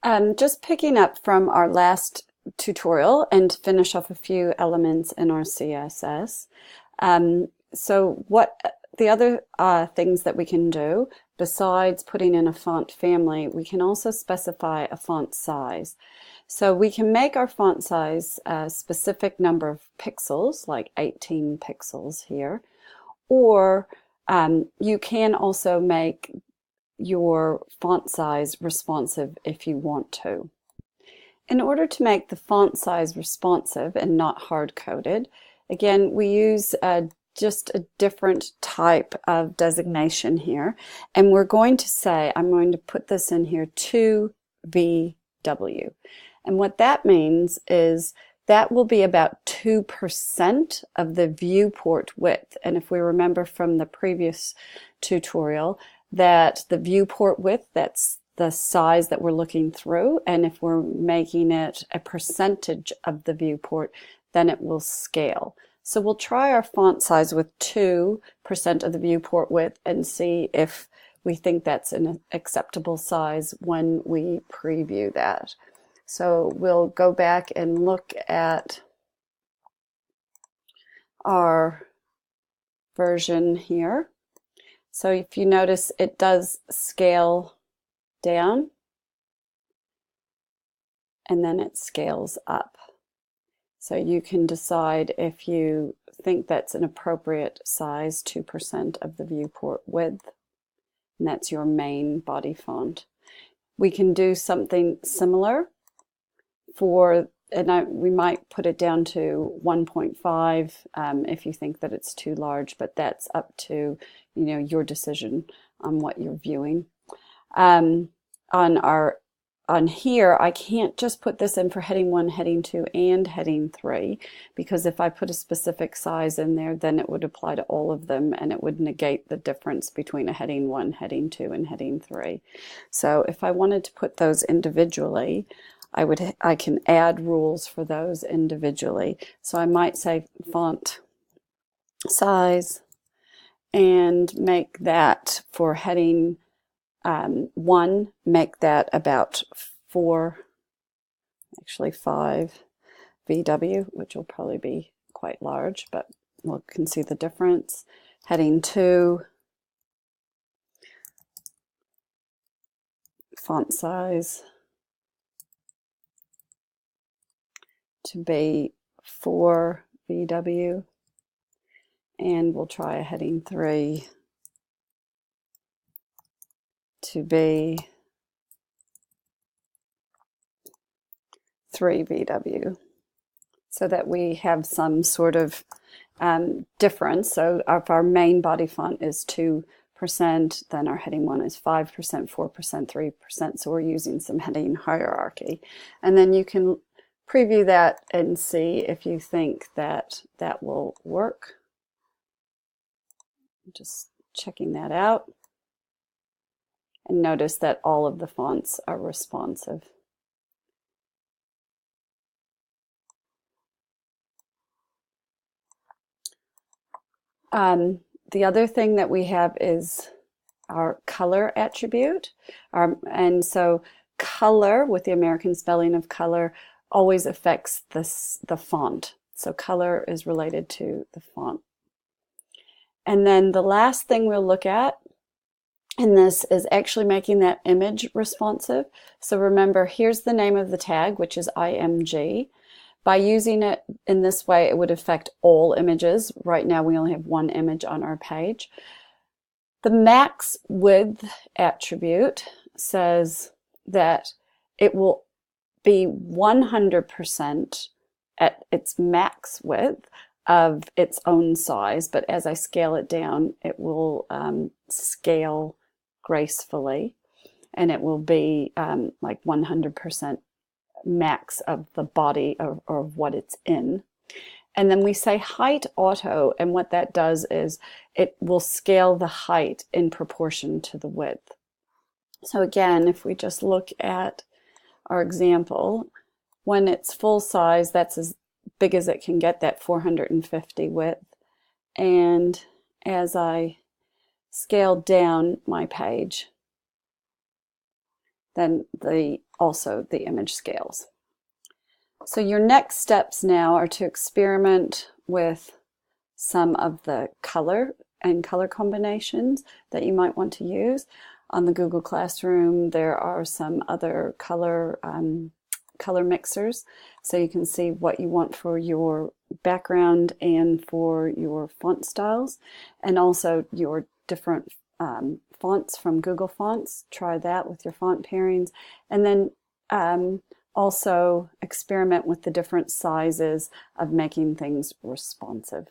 Just picking up from our last tutorial and finish off a few elements in our CSS. So what the other things that we can do besides putting in a font family, we can also specify a font size. So we can make our font size a specific number of pixels, like 18 pixels here, or you can also make your font size responsive if you want to. In order to make the font size responsive and not hard-coded, again, we use just a different type of designation here. And we're going to say, I'm going to put this in here, 2VW. And what that means is that will be about 2% of the viewport width. And if we remember from the previous tutorial, that the viewport width, that's the size that we're looking through, and if we're making it a percentage of the viewport, then it will scale. So we'll try our font size with 2% of the viewport width and see if we think that's an acceptable size when we preview that. So we'll go back and look at our version here. So if you notice, it does scale down and then it scales up. So you can decide if you think that's an appropriate size, 2% of the viewport width, and that's your main body font. We can do something similar for, and we might put it down to 1.5 if you think that it's too large, but that's up to your decision on what you're viewing. On here, I can't just put this in for heading 1, heading 2, and heading 3, because if I put a specific size in there, then it would apply to all of them, and it would negate the difference between a heading 1, heading 2, and heading 3. So if I wanted to put those individually, I can add rules for those individually. So I might say font size and make that for heading 1, make that about 5 VW, which will probably be quite large, but we can see the difference. Heading 2, font size to be 4 VW, and we'll try a heading 3 to be 3 VW, so that we have some sort of difference. So if our main body font is 2%, then our heading 1 is 5%, 4%, 3%, so we're using some heading hierarchy. And then you can preview that and see if you think that that will work. Just checking that out. And notice that all of the fonts are responsive. The other thing that we have is our color attribute. And so color, with the American spelling of color, always affects the font. So color is related to the font. And then the last thing we'll look at in this is actually making that image responsive. So remember, here's the name of the tag, which is IMG. By using it in this way, it would affect all images. Right now, we only have one image on our page. The max width attribute says that it will be 100% at its max width of its own size, but as I scale it down, it will scale gracefully, and it will be like 100% max of the body of what it's in. And then we say height auto, and what that does is it will scale the height in proportion to the width. So again, if we just look at our example, when it's full size, that's as big as it can get, that 450 width. And as I scale down my page, then also the image scales. So your next steps now are to experiment with some of the color and color combinations that you might want to use. On the Google Classroom, there are some other color mixers, so you can see what you want for your background and for your font styles, and also your different fonts from Google Fonts. Try that with your font pairings, and then also experiment with the different sizes of making things responsive.